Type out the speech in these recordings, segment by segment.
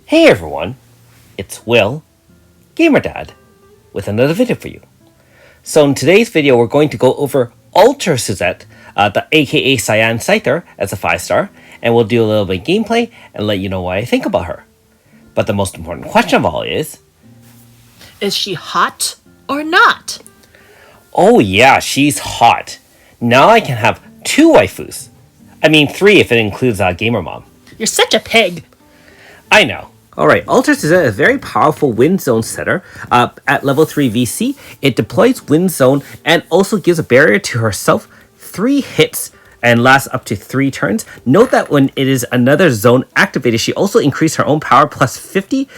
Hey everyone, it's Will, GamerDad, with another video for you. So in today's video, we're going to go over Alter Suzette, the aka Cyan Scyther, as a 5-star, and we'll do a little bit of gameplay and let you know what I think about her. But the most important question of all is she hot or not? Oh yeah, she's hot. Now I can have 2 waifus. I mean 3 if it includes Gamer Mom. You're such a pig. I know. Alright, Alter Suzette is a very powerful Wind Zone setter. At level 3 VC, it deploys Wind Zone and also gives a barrier to herself 3 hits and lasts up to 3 turns. Note that when it is another zone activated, she also increased her own power plus 50.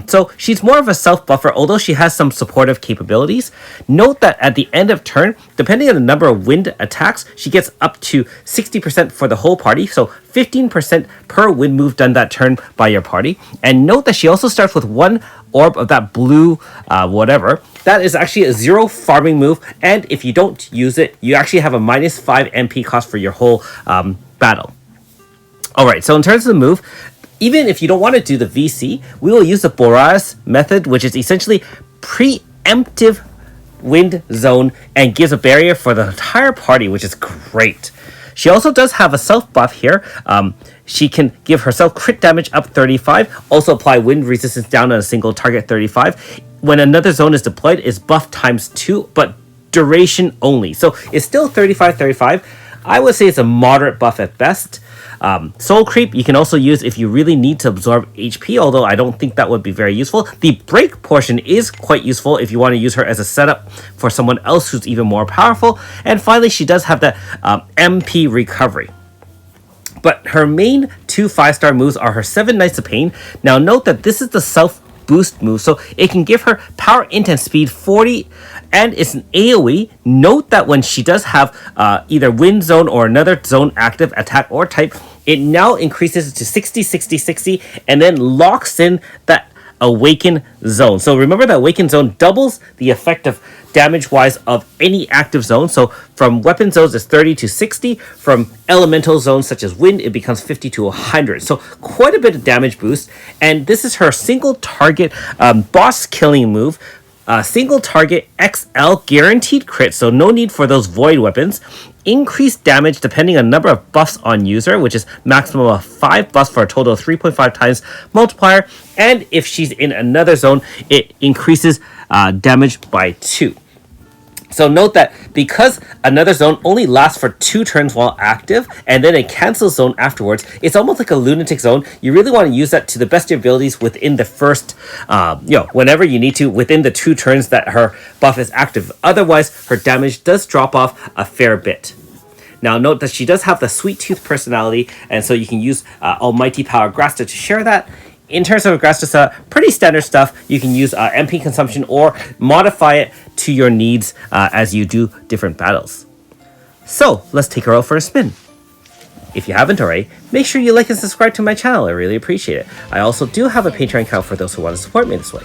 So she's more of a self-buffer, although she has some supportive capabilities. Note that at the end of turn, depending on the number of wind attacks, she gets up to 60% for the whole party. So 15% per wind move done that turn by your party. And note that she also starts with 1 orb of that blue whatever. That is actually a 0 farming move, and if you don't use it, you actually have a minus 5 MP cost for your whole battle. Alright, so in terms of the move, even if you don't want to do the VC, we will use the Boraz method, which is essentially preemptive wind zone and gives a barrier for the entire party, which is great. She also does have a self buff here. She can give herself crit damage up 35, also apply wind resistance down on a single target 35. When another zone is deployed, it's buff times 2, but duration only. So it's still 35. I would say it's a moderate buff at best. Soul Creep you can also use if you really need to absorb HP, although I don't think that would be very useful. The break portion is quite useful if you want to use her as a setup for someone else who's even more powerful. And finally, she does have the MP recovery. But her main 2 5-star moves are her 7 Nights of Pain. Now note that this is the self boost move, so it can give her power, intense speed 40, and it's an AoE. Note that when she does have either wind zone or another zone active attack or type, it now increases to 60, and then locks in that awaken zone. So remember that awaken zone doubles the effect of damage wise of any active zone. So from weapon zones it's 30 to 60, from elemental zones such as wind it becomes 50 to 100. So quite a bit of damage boost, and this is her single target boss killing move. Single target XL guaranteed crit, so no need for those void weapons. Increased damage depending on number of buffs on user, which is maximum of 5 buffs for a total of 3.5 times multiplier. And if she's in another zone, it increases damage by 2. So note that because another zone only lasts for 2 turns while active, and then it cancels zone afterwards, it's almost like a lunatic zone. You really want to use that to the best of your abilities within the first, whenever you need to, within the 2 turns that her buff is active. Otherwise, her damage does drop off a fair bit. Now note that she does have the Sweet Tooth personality, and so you can use Almighty Power Grasta to share that. In terms of Grasta, pretty standard stuff. You can use MP consumption or modify it to your needs as you do different battles. So let's take her out for a spin. If you haven't already, make sure you like and subscribe to my channel. I really appreciate it. I also do have a Patreon account for those who want to support me this way.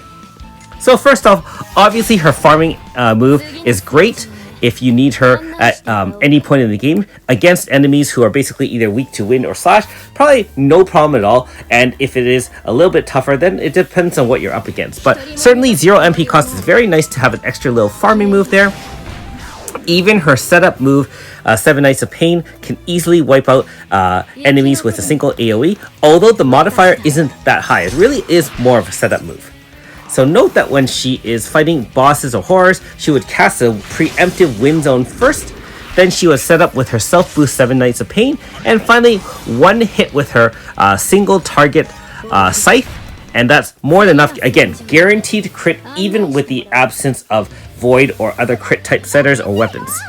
So first off, obviously her farming move is great if you need her at any point in the game against enemies who are basically either weak to wind or slash. Probably no problem at all, and if it is a little bit tougher, then it depends on what you're up against. But certainly 0 MP cost is very nice to have an extra little farming move there. Even her setup move, 7 Nights of Pain, can easily wipe out enemies with a single AoE, although the modifier isn't that high. It really is more of a setup move. So note that when she is fighting bosses or horrors, she would cast a preemptive wind zone first, then she would set up with her self boost 7 Nights of Pain, and finally 1 hit with her single target scythe, and that's more than enough. Again, guaranteed crit even with the absence of void or other crit type setters or weapons.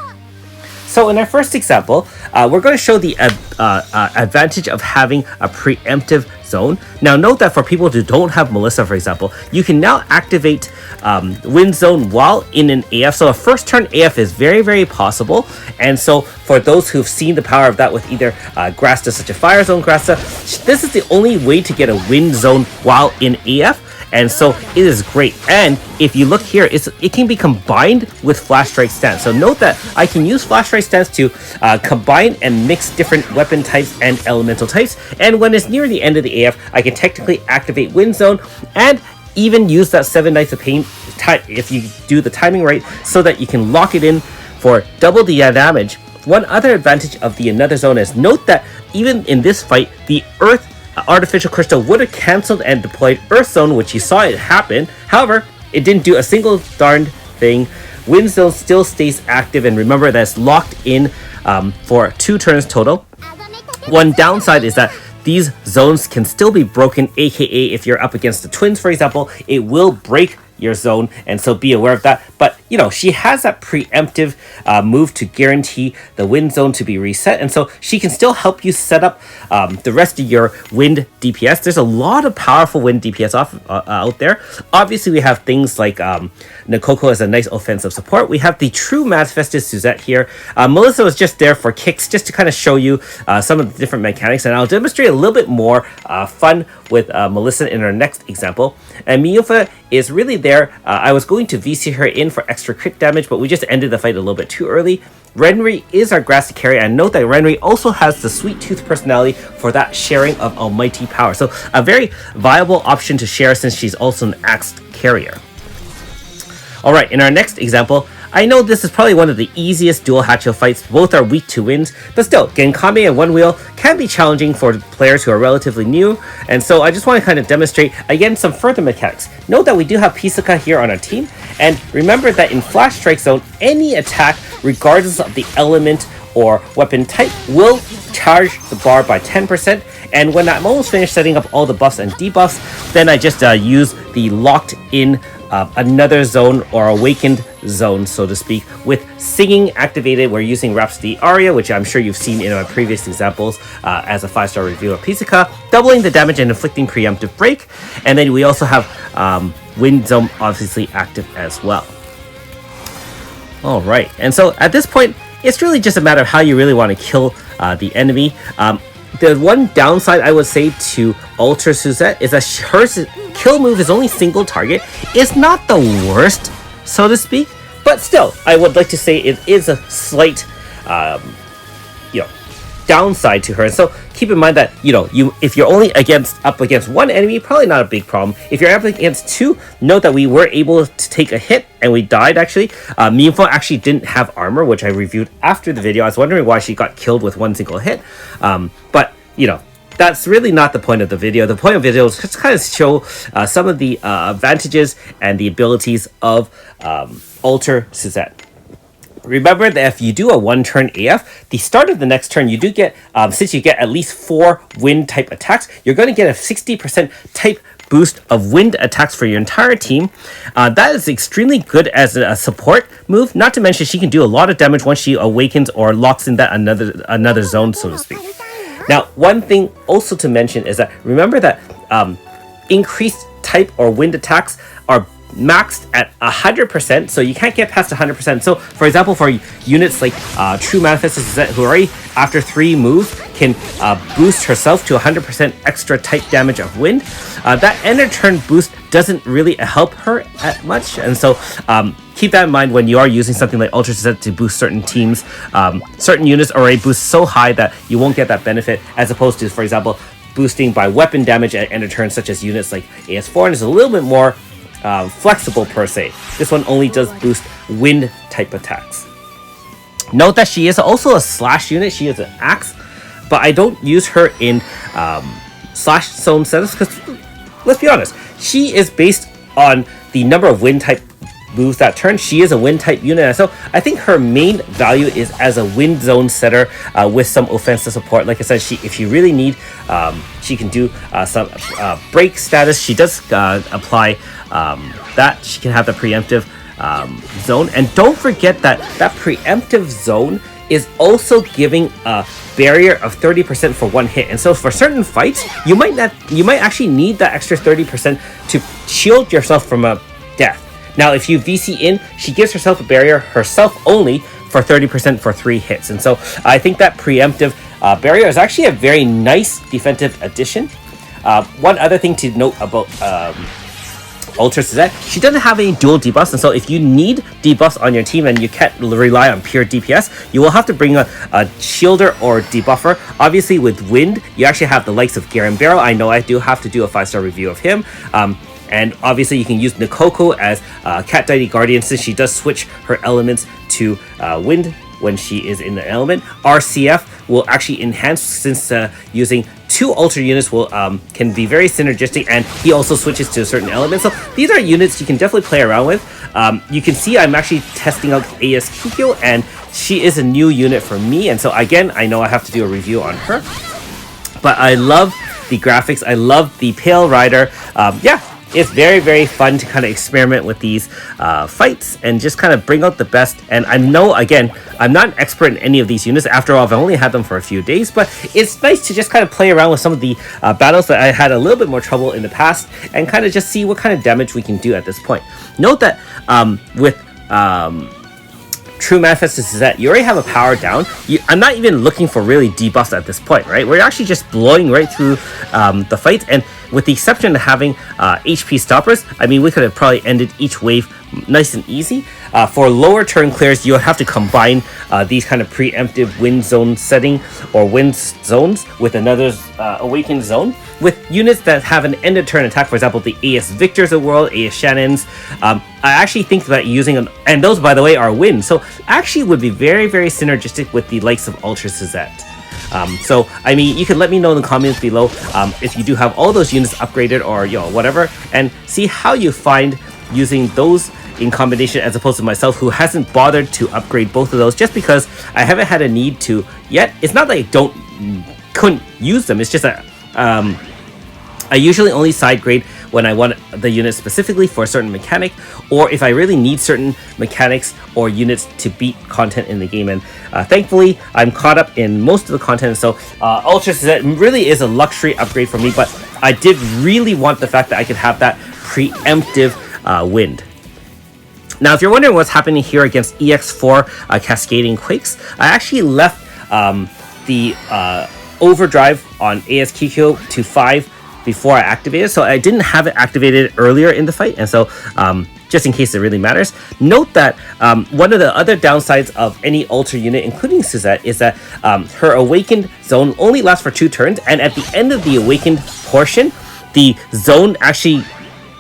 So in our first example, we're going to show the advantage of having a preemptive zone. Now note that for people who don't have Melissa, for example, you can now activate Wind Zone while in an AF. So a first turn AF is very possible. And so for those who've seen the power of that with either Grasta, such a Fire Zone Grasta, this is the only way to get a Wind Zone while in AF. and so it is great. And if you look here, it can be combined with Flash Strike stance. So note that I can use Flash Strike stance to combine and mix different weapon types and elemental types, and when it's near the end of the AF, I can technically activate Wind Zone and even use that 7 Nights of Pain if you do the timing right, so that you can lock it in for double the damage. One other advantage of the Another Zone is note that even in this fight, the Earth Artificial Crystal would have cancelled and deployed Earth Zone, which you saw it happen. However, it didn't do a single darned thing. Wind Zone still stays active, and remember that's locked in for 2 turns total. One downside is that these zones can still be broken, aka if you're up against the twins, for example, it will break your zone, and so be aware of that. But you know, she has that preemptive move to guarantee the wind zone to be reset, and so she can still help you set up the rest of your wind DPS. There's a lot of powerful wind DPS out there. Obviously, we have things like Nakoko as a nice offensive support. We have the true manifested Suzette here. Melissa was just there for kicks, just to kind of show you some of the different mechanics, and I'll demonstrate a little bit more fun with Melissa in our next example. And Miyufa is really there. I was going to VC her in for extra crit damage, but we just ended the fight a little bit too early. Renri is our grassy carry, and note that Renri also has the Sweet Tooth personality for that sharing of almighty power. So a very viable option to share since she's also an axed carrier. Alright, in our next example, I know this is probably one of the easiest dual Hacho fights. Both are weak to winds, but still, Genkame and One Wheel can be challenging for players who are relatively new, and so I just want to kind of demonstrate, again, some further mechanics. Note that we do have Pisaka here on our team, and remember that in Flash Strike Zone, any attack, regardless of the element or weapon type, will charge the bar by 10%, and when I'm almost finished setting up all the buffs and debuffs, then I just use the locked in Another Zone or Awakened Zone, so to speak, with singing activated. We're using Rhapsody Aria, which I'm sure you've seen in my previous examples as a 5-star review of Pisaka, doubling the damage and inflicting preemptive break. And then we also have Wind Zone obviously active as well. Alright, and so at this point, it's really just a matter of how you really want to kill the enemy. The one downside I would say to Ultra Suzette is that her kill move is only single target. It's not the worst, so to speak, but still, I would like to say it is a slight, downside to her. And so keep in mind that if you're only up against one enemy, probably not a big problem. If you're up against 2, note that we were able to take a hit and we died. Actually, Miyufa actually didn't have armor, which I reviewed after the video. I was wondering why she got killed with one single hit, but that's really not the point of the video. The point of the video is just kind of show some of the advantages and the abilities of Ultra Suzette. Remember that if you do a 1-turn AF, the start of the next turn, you do get, since you get at least 4 wind type attacks, you're going to get a 60% type boost of wind attacks for your entire team. That is extremely good as a support move, not to mention she can do a lot of damage once she awakens or locks in that another zone, so to speak. Now, one thing also to mention is that remember that increased type or wind attacks are maxed at 100%, so you can't get past 100%. So, for example, for units like True Manifested Suzette, who already after 3 moves can boost herself to 100% extra type damage of wind, that end of turn boost doesn't really help her at much, and so keep that in mind when you are using something like Ultra Suzette to boost certain teams. Certain units already boost so high that you won't get that benefit, as opposed to, for example, boosting by weapon damage at end of turn, such as units like AS4, and is a little bit more flexible per se. This one only does boost wind type attacks. Note that she is also a slash unit. She is an axe, but I don't use her in slash zone setups because, let's be honest, she is based on the number of wind type moves that turn. She is a wind type unit, so I think her main value is as a wind zone setter with some offensive support. Like I said, if you really need, she can do some break status. She does apply that. She can have the preemptive zone, and don't forget that preemptive zone is also giving a barrier of 30% for one hit, and so for certain fights you might actually need that extra 30% to shield yourself from a death. Now, if you VC in, she gives herself a barrier herself only for 30% for 3 hits. And so I think that preemptive barrier is actually a very nice defensive addition. One other thing to note about Ultra Suzette, she doesn't have any dual debuffs, and so if you need debuffs on your team and you can't rely on pure DPS, you will have to bring a shielder or debuffer. Obviously, with Wind, you actually have the likes of Garen Barrow. I know I do have to do a 5-star review of him. And obviously, you can use Nikoko as Cat Deity Guardian, since she does switch her elements to Wind when she is in the element. RCF will actually enhance, since using 2 Ultra units will can be very synergistic, and he also switches to a certain element. So these are units you can definitely play around with. You can see I'm actually testing out AS Kikyo, and she is a new unit for me, and so again, I know I have to do a review on her. But I love the graphics, I love the Pale Rider. Yeah, it's very, very fun to kind of experiment with these fights and just kind of bring out the best. And I know, again, I'm not an expert in any of these units. After all, I've only had them for a few days, but it's nice to just kind of play around with some of the battles that I had a little bit more trouble in the past and kind of just see what kind of damage we can do at this point. Note that with True Manifest is that you already have a power down. I'm not even looking for really debuffs at this point, right? We're actually just blowing right through the fight, and with the exception of having HP stoppers, I mean, we could have probably ended each wave nice and easy. For lower turn clears, you have to combine these kind of preemptive wind zone setting or wind zones with another awakened zone. With units that have an end of turn attack, for example, the AS Victors of the world, AS Shannons, I actually think that using them, and those, by the way, are wind, so actually would be very, very synergistic with the likes of Ultra Suzette. So, I mean, you can let me know in the comments below if you do have all those units upgraded or, whatever, and see how you find using those in combination as opposed to myself, who hasn't bothered to upgrade both of those just because I haven't had a need to yet. It's not that I couldn't use them, it's just that I usually only side grade when I want the unit specifically for a certain mechanic, or if I really need certain mechanics or units to beat content in the game. And thankfully, I'm caught up in most of the content, so Ultra Suzette really is a luxury upgrade for me, but I did really want the fact that I could have that preemptive wind. Now, if you're wondering what's happening here against EX4 Cascading Quakes, I actually left the overdrive on AS Kikyo to 5 before I activated, so I didn't have it activated earlier in the fight, and so just in case it really matters. Note that one of the other downsides of any Ultra unit, including Suzette, is that her awakened zone only lasts for 2 turns, and at the end of the awakened portion, the zone actually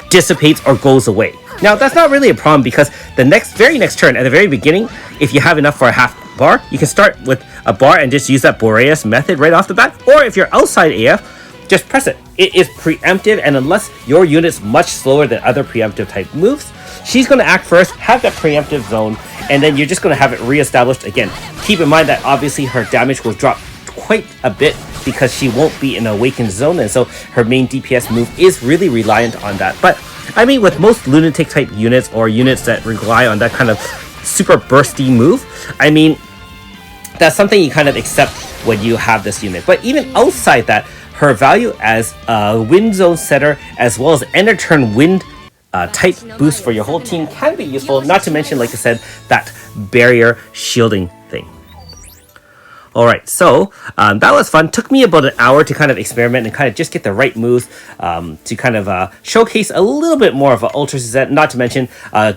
dissipates or goes away. Now, that's not really a problem because the very next turn, at the very beginning, if you have enough for a half bar, you can start with a bar and just use that Boreas method right off the bat. Or if you're outside AF, just press it. It is preemptive, and unless your unit's much slower than other preemptive type moves, she's going to act first, have that preemptive zone, and then you're just going to have it reestablished again. Keep in mind that obviously her damage will drop quite a bit because she won't be in an awakened zone, and so her main DPS move is really reliant on that. But I mean, with most lunatic type units or units that rely on that kind of super bursty move, I mean, that's something you kind of accept when you have this unit. But even outside that, her value as a wind zone setter as well as end of turn wind type boost for your whole team can be useful, not to mention, like I said, that barrier shielding thing. Alright, so that was fun. Took me about an hour to kind of experiment and kind of just get the right moves to kind of showcase a little bit more of an Ultra Suzette, not to mention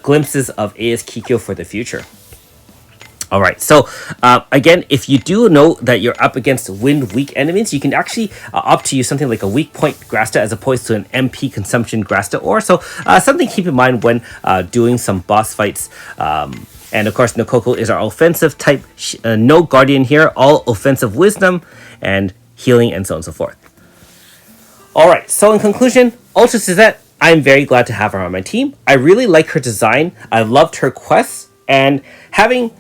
glimpses of AS Kikyo for the future. Alright, so again, if you do know that you're up against wind weak enemies, you can actually opt to use something like a weak point Grasta as opposed to an MP consumption Grasta ore. So something to keep in mind when doing some boss fights. And of course, Nikoko is our offensive type. No Guardian here, all offensive wisdom and healing and so on and so forth. Alright, so in conclusion, Ultra Suzette, I'm very glad to have her on my team. I really like her design. I loved her quests, and having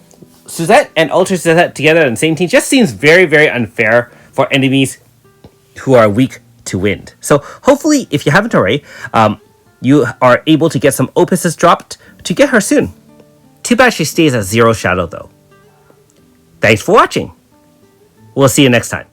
Suzette and Ultra Suzette together on the same team just seems very, very unfair for enemies who are weak to wind. So hopefully, if you haven't already, you are able to get some opuses dropped to get her soon. Too bad she stays at 0 shadow though. Thanks for watching. We'll see you next time.